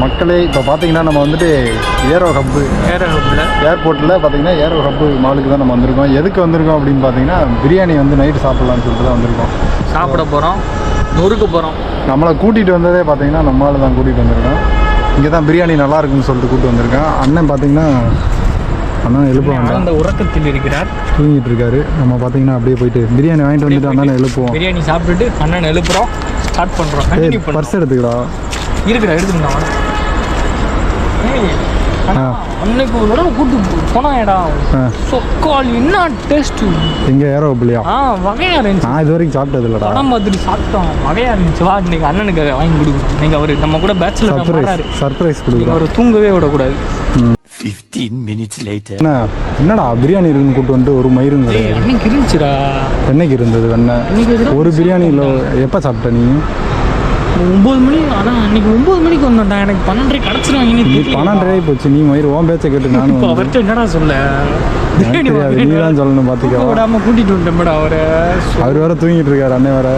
மக்களே, இப்போ பார்த்தீங்கன்னா நம்ம வந்துட்டு ஏர்போர்ட்டில் பார்த்தீங்கன்னா ஏரோ ஹப்பு மாலுக்கு தான் நம்ம வந்திருக்கோம். எதுக்கு வந்திருக்கோம் அப்படின்னு பார்த்தீங்கன்னா பிரியாணி வந்து நைட்டு சாப்பிட்லான்னு சொல்லிட்டு தான் வந்திருக்கோம். சாப்பிட போகிறோம், நொறுக்க போகிறோம். நம்மளை கூட்டிகிட்டு வந்ததே பார்த்தீங்கன்னா நம்மளால தான் கூட்டிகிட்டு வந்திருக்கோம். இங்கே தான் பிரியாணி நல்லா இருக்குன்னு சொல்லிட்டு கூப்பிட்டு வந்திருக்கேன். அண்ணன் பார்த்தீங்கன்னா அண்ணன் எழுப்புவாங்க, அந்த உறக்கத்தில் இருக்கிறார், தூங்கிட்டு இருக்காரு. நம்ம பார்த்தீங்கன்னா அப்படியே போயிட்டு பிரியாணி வாங்கிட்டு வந்துட்டு அண்ணனை எழுப்புவோம். பிரியாணி சாப்பிட்டுட்டு அண்ணன் எழுப்புறோம், ஸ்டார்ட் பண்ணுறோம். பர்ஸ் எடுத்துக்கடா, எடுத்துக்கா அன்னைக்கு ஒரு தடவை கூட்டு போனாடா, சொக்கால் என்ன டேஸ்ட். எங்க ஏரோ பிள்ளையா? வகையா இருந்துச்சு. நான் இது வரைக்கும் சாப்பிட்டது இல்லடா. படம் பார்த்துட்டு சாப்பிட்டோம், வகையா இருந்துச்சு. வா இன்னைக்கு அண்ணனுக்கு வாங்கி கொடுக்கணும். நீங்கள் அவர் நம்ம கூட பேச்சுலர் சர்ப்ரைஸ் கொடுக்குறோம். அவர் தூங்கவே விடக்கூடாது. 15 minutes later. என்னடா பிரியாணி இருக்குன்னு கூட்டு வந்து ஒரு மயிரும் கிடையாது. அன்னைக்கு இருந்துச்சுடா. என்னைக்கு இருந்தது வெண்ணெய்? ஒரு பிரியாணி இல்லை. எப்போ சாப்பிட்ட நீ? 9 மணி. அதான் அன்னைக்கு 9 மணிக்கு வந்தோம்டா. எனக்கு 12:30 கிடச்சிருவாங்க. நீ 12:30 போச்சு. நீ மயிர் ஓன் பேச்சை கேட்டு நானும் அவர்கிட்ட என்னடா சொல்ல, நீ தான் சொல்லணும். பார்த்துக்க விடாம கூட்டிட்டு வந்துட்டேன். அவர் வேற தூங்கிட்டு இருக்காரு. அண்ணன் வேற,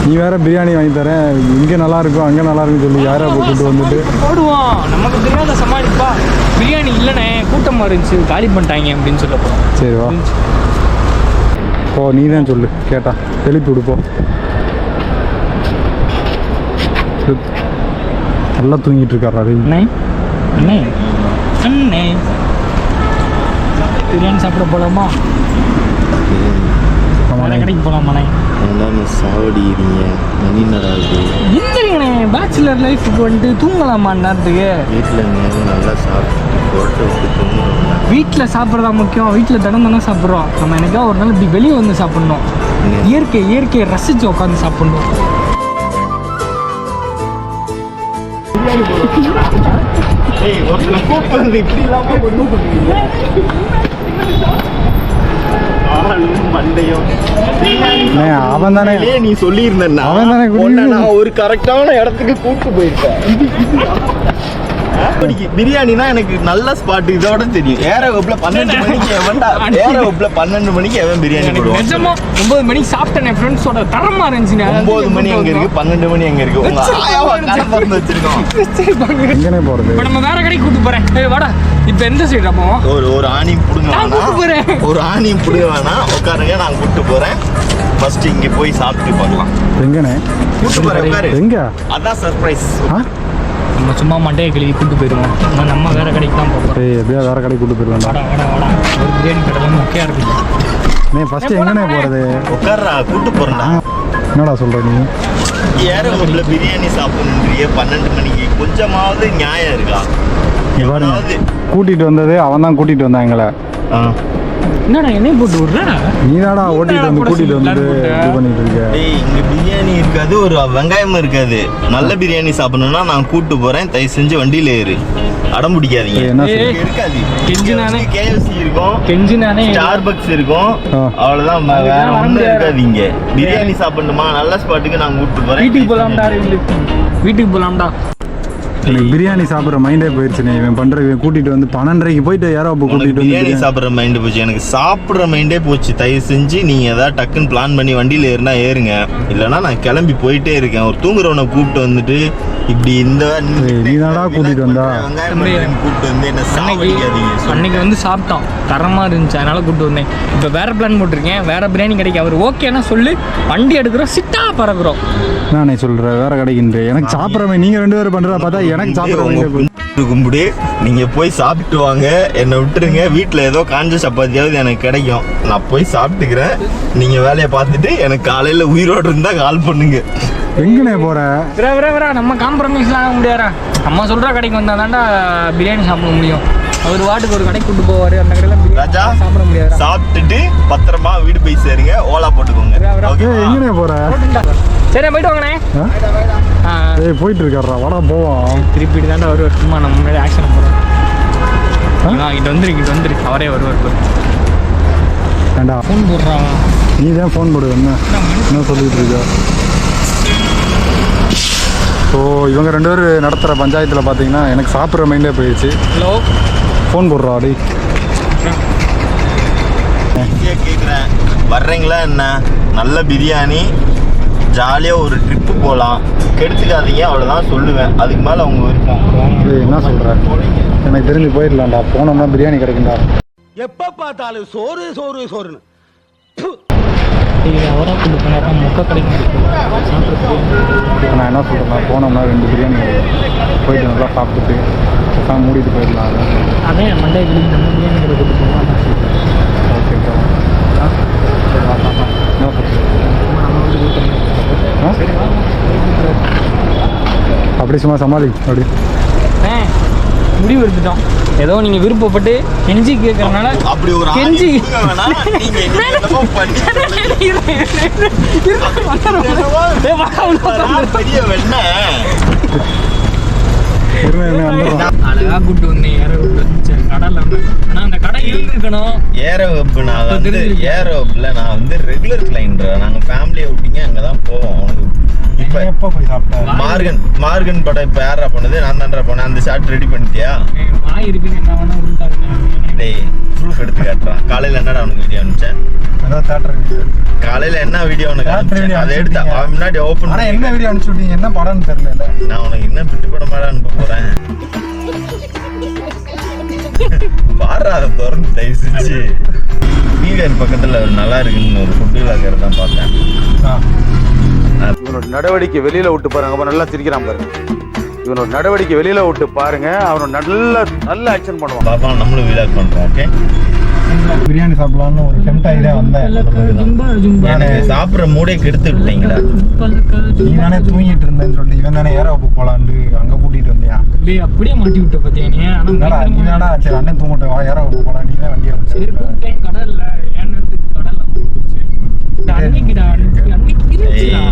நீ வேற பிரியாணி வாங்கி தரேன், இங்கே நல்லா இருக்கும் அங்கே நல்லா இருக்குன்னு சொல்லி யாரை கூப்பிட்டு வந்துட்டு போடுவான். நமக்கு தெரியாத சமாளிப்பா. பிரியாணி இல்லைண்ணே, கூட்டமாக இருந்துச்சு, காலி பண்ணிட்டாங்க அப்படின்னு சொல்ல போகிறோம். சரி வா ஓ, நீ தான் சொல்லு, கேட்டா எழுப்பி விடுப்போம். நல்லா தூங்கிட்டு இருக்காரா அண்ணே? அண்ணே அண்ணே பிரியாணி சாப்பிட போகலாமா? கடைக்கு போகலாமாண்ணே? சாவடிக்கிறீங்க மணி நடாது. இல்லைங்கண்ணே, பேச்சுலர் லைஃபுக்கு வந்துட்டு தூங்கலாமா நேரத்துக்கு? வீட்டில் நல்லா சாப்பிட்டு போட்டு விட்டு தூங்கணும். வீட்டில் சாப்பிட்றதா முக்கியம். வீட்டில் தானே சாப்பிட்றோம். நம்ம எனக்கா ஒரு நாள் இப்படி வெளியே வந்து சாப்பிட்ணும். இயற்கையை ரசித்து உட்காந்து சாப்பிட்ணும். அவன் தானே நீ சொல்லியிருந்தா, அவன் தானே ஒரு கரெக்டான இடத்துக்கு கூட்டு போயிருக்கேன். பிரியாணினா எனக்கு நல்ல ஸ்பாட் இதோட தெரியும். ஏரோப்ல 12 மணிக்கு ஏரோப்ல 12 மணிக்கு எவன் பிரியாணி போடுவான்? நிஜமா 9 மணிக்கு சாப்பிட்டேன் என் ஃப்ரெண்ட்ஸோட. தரமா இருந்துச்சு. 9 மணி எங்க இருக்கு, 12 மணி எங்க இருக்கு? உங்க ஆயாவா கடை திறந்து வச்சிருக்கோம். எங்கனே போறது? இப்ப நம்ம வேற கடைக்கு கூட்டு போறேன். வாடா. இப்ப எந்த சைடு அப்போ? ஒரு ஆணி புடுங்க வேணாம், ஒரு ஆணி புடுங்க வேணாம், உட்காருங்க, நான் கூட்டு போறேன். ஃபர்ஸ்ட் இங்க போய் சாப்பிட்டு பார்க்கலாம். எங்கனே கூட்டு போறேன்? உட்காரு. எங்க? அதான் சர்ப்ரைஸ். நம்ம சும்மா மண்டையை கழுவி கூட்டு போயிடுவோம். நம்ம வேற கடைக்கு தான் போகிறோம். எப்படியா வேற கடைக்கு கூட்டு போயிடுவோம். வாடா. ஒரு பிரியாணி கடை தான் மொக்கையா இருக்குது. நீ ஃபர்ஸ்ட் எங்கனே போறது? உட்கார்றா, கூட்டு போறேன்டா. என்னடா சொல்ற நீ? ஏரோப்ல பிரியாணி சாப்பிடணுன்றியே 12 மணிக்கு. கொஞ்சமாவது நியாயம் இருக்கா? கூட்டிட்டு வந்தது அவன் தான் கூட்டிட்டு வந்தான் எங்களை. என்னடா என்னை போட்டு விடுற? நீதாடா ஓட்டிட்டு வந்து கூட்டிட்டு வந்து இது பண்ணிட்டு இருக்க. இங்க பிரியாணி இருக்காது, ஒரு வெங்காயமும் இருக்காது. நல்ல பிரியாணி சாப்பிடணும்னா நான் கூட்டு போறேன், தயவு செஞ்சு வண்டியில ஏறு. அடம் பிடிக்காதீங்க. இருக்காது. KFC இருக்கும், ஸ்டார்பக்ஸ் இருக்கும், அவ்வளவுதான். வேற ஒண்ணும் இருக்காது. இங்க பிரியாணி சாப்பிடணுமா நல்ல ஸ்பாட்டுக்கு நான் கூட்டு போறேன். வீட்டுக்கு போலாம்டா. பிரியாணி சாப்பிட்ற மைண்டே போயிடுச்சு. இவன் பண்ற கூட்டிட்டு வந்து 12:30 போயிட்டு ஏரோப்ப கூட்டிட்டு வந்து பிரியாணி சாப்பிட்ற மைண்டு போச்சு. எனக்கு சாப்பிட்ற மைண்டே போச்சு. தயவு செஞ்சு நீங்க ஏதாவது டக்குன்னு பிளான் பண்ணி வண்டியில ஏறினா ஏறுங்க, இல்லைன்னா நான் கிளம்பி போயிட்டே இருக்கேன். ஒரு தூங்குறவனை கூப்பிட்டு வந்துட்டு இப்படி இந்த நீதாடா கூட்டிட்டு வந்தா கூப்பிட்டு வந்து என்ன சாப்பிடாதீங்க. அன்னைக்கு வந்து சாப்பிட்டோம், தரமா இருந்துச்சு, அதனால கூப்பிட்டு வந்தேன். இப்போ வேற பிளான் போட்டிருக்கேன், வேற பிரியாணி கிடைக்கும். அவர் ஓகேன்னா சொல்லு, வண்டி எடுக்கிறோம், சிட்டா பறக்குறோம். நானே சொல்றேன் வேற கிடைக்கின்ற. எனக்கு சாப்பிட்றவன் நீங்க 2 பேரும் பண்றதா பார்த்தா எனக்கு சாப்பிட்றவங்க கும்பிடு. நீங்க போய் சாப்பிட்டு வாங்க, என்னை விட்டுருங்க. வீட்டில் ஏதோ காஞ்ச சப்பாத்தியாவது எனக்கு கிடைக்கும், நான் போய் சாப்பிட்டுக்கிறேன். நீங்க வேலையை பார்த்துட்டு எனக்கு காலையில உயிரோடு இருந்தா கால் பண்ணுங்க. எங்கனே போற? நம்ம காம்ப்ரமைஸ்லாம் ஆக முடியாதா? நம்ம சொல்ற கடைக்கு வந்தா தாண்டா பிரியாணி சாப்பிட முடியும். அவர் வாட்டுக்கு ஒரு கடைக்கு கூட்டு போவாரு, அந்த கடையில ராஜா சாப்பிட முடியாது. சாப்பிட்டுட்டு பத்திரமா வீடு போய் சேருங்க, ஓலா போட்டுக்கோங்க. எங்கனே போற? சரி போயிட்டு வாங்கண்ணே. போயிட்டு இருக்காரா? வாடா போவோம். திருப்பிட்டு தாண்டா வருவார். சும்மா நம்ம முன்னாடி ஆக்ஷன் போகிறோம். இங்கிட்ட வந்துரு அவரே வருவார். ஏண்டா ஃபோன் போடுறான்? நீ தான் ஃபோன் போடு. என்ன சொல்லிட்டு இருக்க? ஸோ இவங்க 2 பேர் நடத்துகிற பஞ்சாயத்தில் பார்த்தீங்கன்னா எனக்கு சாப்பிட்ற மைண்டே போயிடுச்சு. ஹலோ, ஃபோன் போடுறா அடி. கேட்குறேன், வர்றீங்களா என்ன? நல்ல பிரியாணி, ஜாலியாக ஒரு ட்ரிப்பு போகலாம், கெடுத்துக்காதீங்க, அவ்வளோதான் சொல்லுவேன். அதுக்கு மேலே அவங்க விருப்பம். என்ன சொல்கிறேன்? எனக்கு தெரிஞ்சு போயிடலாம்டா. போனோம்னா பிரியாணி கிடைக்கும்டா. எப்ப பார்த்தாலும் சோறு சோறு சோறுன்னு. அவராக கொண்டு போனாரா மொக்க கிடைக்கும் இப்போ நான் என்ன சொல்கிறேன்னா, போனோம்னா 2 பிரியாணி கிடைக்கும். போயிட்டு நல்லா சாப்பிட்டுட்டு மூடிட்டு போயிடலாம். அதே மண்டே நம்ம பிரியாணி கடை கொண்டு போவோம். Okay bro. என்ன சொல்கிறேன்? அப்படி சும்மா சமாளி அப்படி முடிவு எடுத்துட்டோம். ஏதோ நீங்க விருப்பப்பட்டு கெஞ்சி கேட்கறதுனால அப்படி ஒரு கெஞ்சி பெரிய வெண்ண அழகா கூட்டு வந்தேன். கடை ஆனா அந்த கடை இருக்கணும். ஏரோ வெப் நான் வந்து ஏரோ வெப்ல நான் வந்து ரெகுலர் கிளைண்டர். நாங்க ஃபேமிலியை விட்டீங்க அங்கதான் போவோம். உனக்கு இப்ப எப்போ போய் சாப்பிட்டேன்? மார்கன் படம் இப்ப யாரா பண்ணது? நான் தான்டா போனேன். அந்த ஷாட் ரெடி பண்ணிட்டியா? வாய் இருக்குன்னு என்ன வேணா உருட்டாங்க. டேய் ப்ரூஃப் எடுத்து காட்டுறான். காலையில என்னடா உனக்கு வீடியோ அனுப்பிச்சேன்? அதான் தேட்டர் வீடியோ. காலையில என்ன வீடியோ உனக்கு அனுப்பிச்சேன்? அதை எடுத்து அவன் முன்னாடி ஓபன் ஆனால் என்ன வீடியோ அனுப்பிச்சுட்டீங்க? என்ன படம்னு தெரியல. நான் உனக்கு என்ன பிட்டு படமாடா அனுப்ப போறேன். பாரு அதை திறந்து தயவு செஞ்சு. டிவிஆர் பக்கத்துல நல்லா இருக்குன்னு ஒரு ஃபுட் விளாக்கர் தான் பார்த்தேன். இவனோட நடவடிக்கை வெளியில விட்டு பாருங்க. அப்ப நல்லா சிரிக்கிறான் பாருங்க. இவனோட நடவடிக்கை வெளியில விட்டு பாருங்க. அவனோட நல்ல ஆக்ஷன் பண்ணுவான். பாப்பா நம்மளும் விளாக் பண்றோம். ஓகே பிரியாணி சாப்பிடலான்னு ஒரு டெம்ட் ஆகிட்டே வந்தேன். எனக்கு சாப்பிட்ற மூடே கெடுத்து விட்டீங்களா? நீ தானே தூங்கிட்டு இருந்தேன்னு சொல்லிட்டு இவன் தானே ஏரோப்பு போலான்னு அங்கே கூட்டிட்டு வந்தியா? அப்படியே மாட்டி விட்ட பத்தியா நீ? என்னடா நீ தானடா சரி அண்ணன் தூங்கிட்டு வா ஏரோப்பு போலாம். நீ தான் வண்டியை சரி கூப்பிட்டேன். கடல்ல ஏன் நேரத்துக்கு கடல்ல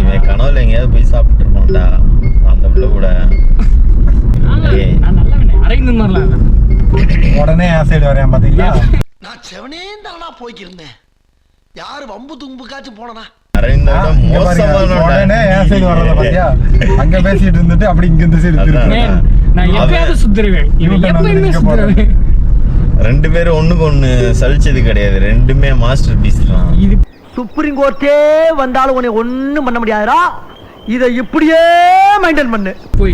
இவன் கனவுல எங்கேயாவது போய் சாப்பிட்டு இருப்பான்டா அந்த பிள்ளை கூட. நான் நல்லா அரைந்து மாதிரிலாம் உடனே என் சைடு வரேன் பாத்தீங்களா? நான் செவனே தானா போய்க்கிருந்தேன். யாரு வம்பு தும்புக்காச்சும் போனா உடனே என் சைடு வர்றத பாத்தியா? அங்க பேசிட்டு இருந்துட்டு அப்படி இங்க இந்த சைடு திருப்பேன். நான் எப்பயாவது சுத்துருவேன். சுத்துருவேன். 2 பேரும் ஒண்ணுக்கு ஒண்ணு சலிச்சது கிடையாது. 2மே மாஸ்டர் பீஸ் தான். இது சுப்ரீம் கோர்ட்டே வந்தாலும் உன்னை ஒண்ணும் பண்ண முடியாதுடா. இதை இப்படியே மெயின்டைன் பண்ணு. போய்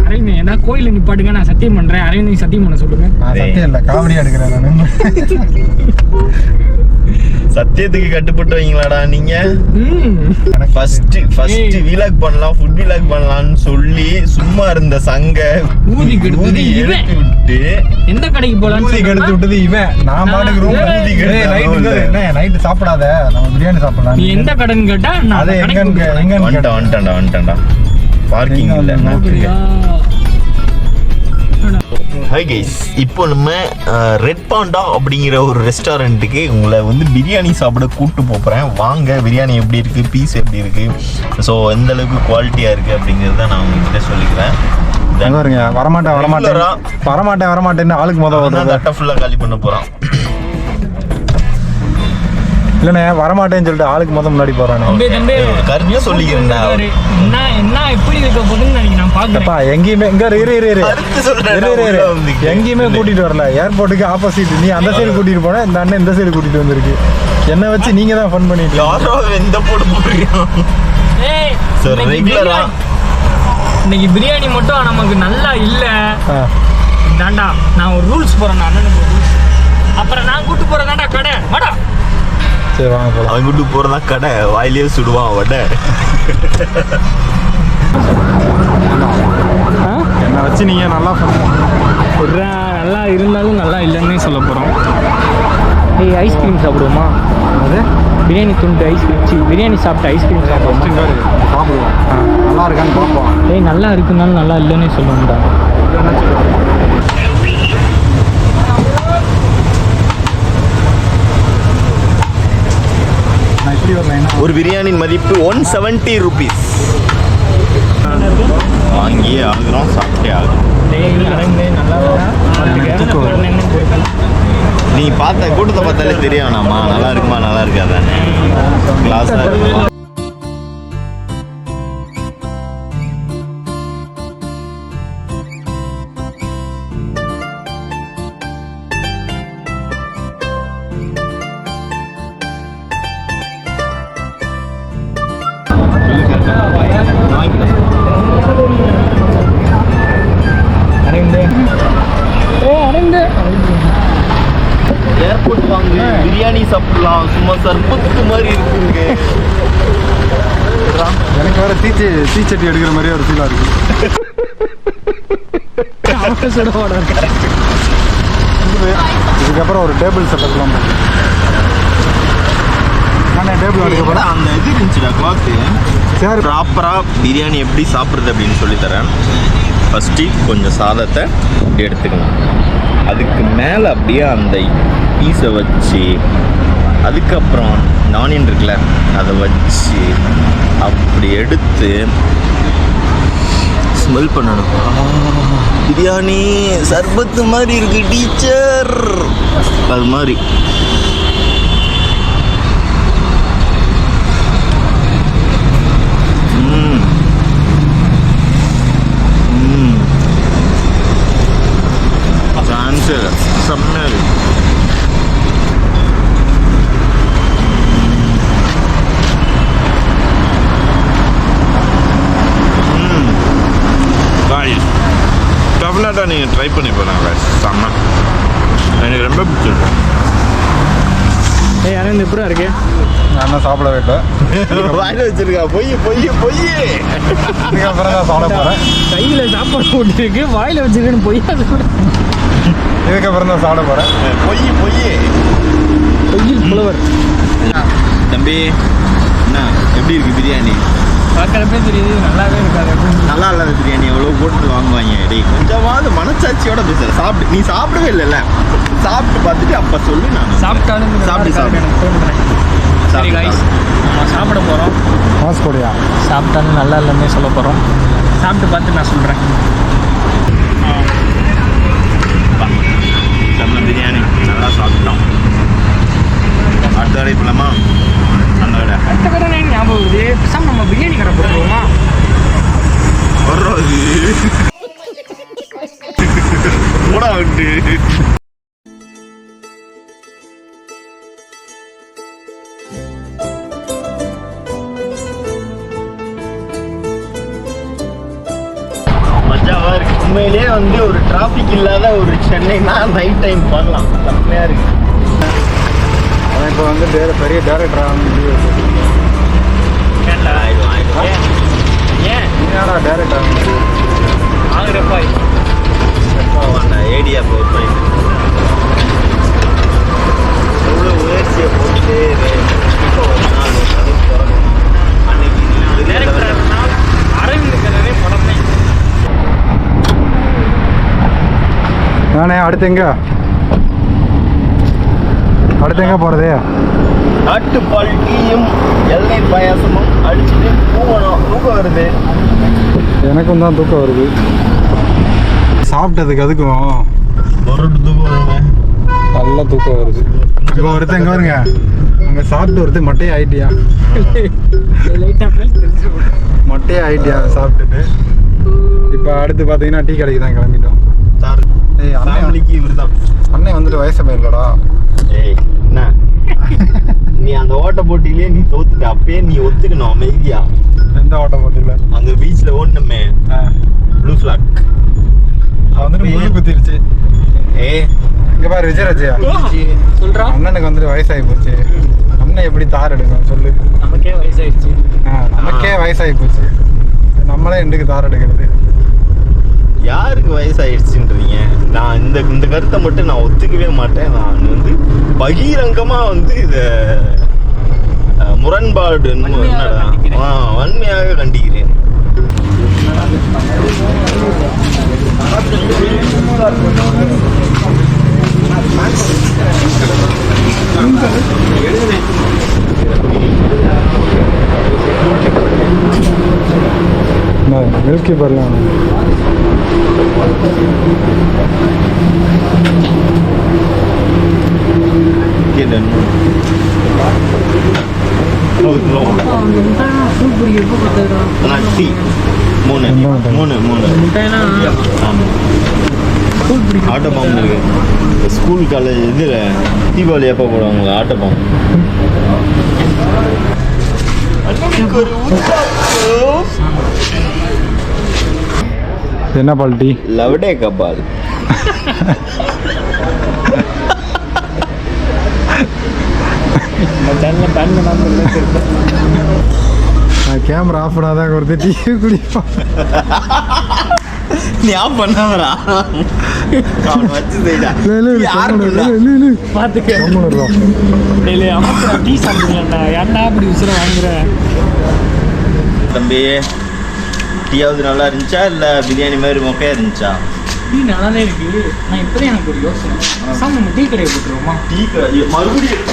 அரவிந்த் ஏன்னா கோயில நிப்பாட்டுங்க. நான் சத்தியம் பண்றேன். அரவிந்த் சத்தியம் பண்ண சொல்லுங்க. நான் சத்தியம் இல்ல காமெடி எடுக்கிறேன் நான். சத்தியத்துக்கு கட்டுப்பட்டு வைங்களாடா நீங்க. ஃபர்ஸ்ட் விலாக் பண்ணலாம், ஃபுட் விலாக் பண்ணலாம்னு சொல்லி சும்மா இருந்த சங்க ஊதி கெடுத்து விட்டு எந்த கடைக்கு போலாம் ஊதி கெடுத்து விட்டது இவன். நான் பாட்டுக்கு ரூம் ஊதி கெடுத்து நைட்டு சாப்பிடாத நம்ம பிரியாணி சாப்பிடலாம். நீ எந்த கடைன்னு கேட்டா அது எங்க வந்துட்டேன்டா பார்க்கிங் இல்ல. ஹாய் கைஸ், இப்போ நம்ம ரெட் பாண்டா அப்படிங்கிற ஒரு ரெஸ்டாரண்ட்டுக்கு உங்களை வந்து பிரியாணி சாப்பிட கூப்பிட்டு போகிறேன். வாங்க, பிரியாணி எப்படி இருக்குது, பீஸ் எப்படி இருக்குது, ஸோ எந்த அளவுக்கு குவாலிட்டியாக இருக்குது அப்படிங்கிறத நான் உங்ககிட்ட சொல்லிக்கிறேன். வரமாட்டேன்னு ஆளுக்கு முதல் தட்டை ஃபுல்லாக காலி பண்ண போகிறான். இல்லண்ணே வரமாட்டேன்னு சொல்லிட்டு ஆளுக்கு முன்னாடி போறானே. கருத்து சொல்லிக்கிறேன்டா. என்ன எப்படி இருக்க போதுன்னு நான் பாக்குறேன். எங்கேயுமே எங்கேயுமே கூட்டிட்டு வரல. ஏர்போர்ட்டுக்கு ஆப்போசிட் நீ அந்த சைடு கூட்டிட்டு போன, இந்த அண்ணன் இந்த சைடு கூட்டிட்டு வந்திருக்கு. என்ன வச்சு நீங்க தான் ஃபன் பண்ணிட்டு யாரோ எந்த போட்டு போடுறீங்க. ரெகுலரா இன்னைக்கு பிரியாணி மட்டும் நமக்கு நல்லா இல்ல தாண்டா. நான் ஒரு ரூல்ஸ் போறேன். அண்ணனுக்கு ரூல்ஸ். அப்புறம் நான் கூட்டு போறேன் தாண்டா கடை வாடா. சரி வாங்க போலாம். அவன் கூட்டு போறதா கடை வாயிலே சுடுவான் வடை. என்ன வச்சு நீங்க நல்லா நல்லா இருந்தாலும் நல்லா இல்லைன்னு சொல்ல போறோம். ஏய் ஐஸ்கிரீம் சாப்பிடுவோமா? அது பிரியாணி துண்டு ஐஸ்கிரீம் பிரியாணி சாப்பிட்டு ஐஸ்கிரீம் சாப்பிடுவோம். நல்லா இருக்கான்னு பார்ப்போம். ஏய் நல்லா இருக்குனாலும் நல்லா இல்லைன்னு சொல்லுவோம்டா. ஒரு பிரியாணியின் மதிப்பு 170 rupees. வாங்கியே ஆகுறோம், சாப்பிட்டே ஆகுறோம். நீ பார்த்த கூட்டத்தை பார்த்தாலே தெரியும் நாமா நல்லா இருக்குமா நல்லா இருக்காதானே. கிளாஸாக இருக்குமா. போட்டு வாங்க, பிரியாணி சாப்பிடலாம். சும்மா சர்பத்து மாதிரி இருக்குங்க. எனக்கு வேற தீச்சட்டி எடுக்கிற மாதிரியே ஒரு ஃபீலாக இருக்கு. இதுக்கப்புறம் ஒரு டேபிள் செட்டப்லாம் நான் டேபிள் எடுக்கப்போறேன். அந்த இது இருந்துச்சுடா கிளாத்து. சரி, ப்ராப்பராக பிரியாணி எப்படி சாப்பிட்றது அப்படின்னு சொல்லித்தரேன். ஃபஸ்ட்டு கொஞ்சம் சாதத்தை எடுத்துக்கணும். அதுக்கு மேலே அப்படியே அந்த பீஸை வச்சு, அதுக்கப்புறம் ஆனியன் இருக்குல்ல அதை வச்சு அப்படி எடுத்து ஸ்மெல் பண்ணணும். பிரியாணி சர்பத்து மாதிரி இருக்கு டீச்சர், அது மாதிரி. செம்மையா இருக்கு. டெஃபினட்டாக நீங்கள் ட்ரை பண்ணி போனாங்க. செம்ம, எனக்கு ரொம்ப பிடிச்சிருக்கு. யாரும் இந்த எப்படி இருக்கு? நான் தான் சாப்பிட வைப்பேன். வாயில் வச்சிருக்கா. பொய் பொய் பொய். இதுக்கப்புறம் தான் சாப்பிட போகிறேன். கையில் சாப்பாடு போட்டுருக்கு, வாயில் வச்சிருக்குன்னு பொய். அது கூட இதுக்கப்புறம் தான் சாப்பிட போகிறேன். பொய் பொய் பொய்யில் புலவர். தம்பி, என்ன எப்படி இருக்கு பிரியாணி? பார்க்குறப்பே தெரியுது நல்லாவே இருக்காது. நல்லா இல்லாத பிரியாணி எவ்வளோ போட்டு வாங்குவாங்க. டேய், கொஞ்சமாவது மனச்சாட்சியோட பேசுற. சாப்பிட்டு நீ சாப்பிடவே இல்லைல்ல, சாப்பிட்டு பார்த்துட்டு அப்போ சொல்லு. நான் சாப்பிட்டாலும் சாப்பிட்டு எனக்கு தோணுறேன். சரி கைஸ், நம்ம சாப்பிட போகிறோம். மாஸ் போடியா? சாப்பிட்டாலும் நல்லா இல்லைன்னே சொல்ல போகிறோம். சாப்பிட்டு பார்த்து நான் சொல்கிறேன். நம்ம பிரியாணி நல்லா சாப்பிட்டோம். அடுத்த கடை போலாமா? அந்த கடை அடுத்த கடை ஞாபகம் வருது. பேசாமல் நம்ம பிரியாணி கடை போட்டுருவோமா? வர்றது கூட வந்து மஜாவா இருக்கு. உண்மையிலேயே வந்து ஒரு டிராஃபிக் இல்லாத ஒரு சென்னைனா நைட் டைம் பண்ணலாம். செம்மையா இருக்கு. அவன் இப்போ வந்து பெரிய டேரக்டர் ஏன் என்னடா டேரக்டர் ஆகுறப்பா ஏடியா போய் எவ்வளோ உயர்ச்சியை போட்டு இப்போ ஒரு நாள் அன்னைக்கு அரவிந்த் படமே. நானே அடுத்து எங்க போகிறது? ஆட்டுப்பால் டீயும் இளநீர் பாயாசமும் அடிச்சுட்டு தூக்கம் வருது. எனக்கும் தான் தூக்கம் வருது. சாப்பிட்டதுக்கு அதுக்கும் ஒரு தூக்கம் வருங்க. நல்லா தூக்கம் வருது. இப்போ ஒருத்தன் எங்கே வருங்க, அங்கே சாப்பிட்டு ஒருத்தன் மட்டையே ஆயிட்டியா? மட்டையே ஆயிட்டியா சாப்பிட்டுட்டு? இப்போ அடுத்து பார்த்தீங்கன்னா டீ கடைக்கு தான் கிளம்பிட்டோம். ஏய், ஃபேமிலிக்கு இவர் தான். அண்ணன் வந்துட்டு வயசு போயிருக்கடா. ஏய், என்ன நீ அந்த ஓட்ட போட்டியிலே நீ தோத்துட்ட. அப்பயே நீ ஒத்துக்கணும் அமைதியா. எந்த ஓட்ட போட்டியில்? அந்த பீச்ல ஓடணுமே, ப்ளூ ஃபிளாக். வந்துட்டு முழு குத்திருச்சு. ஏய், இங்க பாரு விஜயராஜா சொல்றான். அண்ணனுக்கு வந்துட்டு வயசாகி போச்சு. அண்ணன் எப்படி தார் எடுக்கும் சொல்லு? நமக்கே வயசாயிடுச்சு. நமக்கே வயசாகி போச்சு, நம்மளே எண்டுக்கு தார் எடுக்கிறது? யாருக்கு வயசாயிடுச்சுன்றீங்க? நான் இந்த கருத்தை மட்டும் நான் ஒத்துக்கவே மாட்டேன். நான் வந்து பகிரங்கமா வந்து இத முரண்பாடு வன்மையாக கண்டிக்கிறேன். மில்கி பர்லாம் ஆட்டோ பாம்பு இருக்கு. ஸ்கூல் காலேஜ் இதில் தீபாவளி எப்போ போடுவாங்க ஆட்டோ பாம்பு? என்ன பால் டீ? லவ்டே கபால். சேனலில் பேன் பண்ணாமல் கேமரா ஆஃப் பண்ணாதான் ஒருத்தர் டீ குடிப்பான். நீ ஆஃப் பண்ணாமடா அவன் வச்சு செய்டா பார்த்துக்க இல்லை அம்மா டீ சாப்பிடுங்களா ஏன்டா அப்படி உசுர வாங்குற தம்பி. டீயாவது நல்லா இருந்துச்சா இல்லை பிரியாணி மாதிரி மொக்கையா இருந்துச்சா? டீ நல்லா தான் இருக்கு. நான் இப்போதான் எனக்கு ஒரு யோசனை, நம்ம டீ கடையை போட்டுருவோமா? டீ கடை மறுபடியும்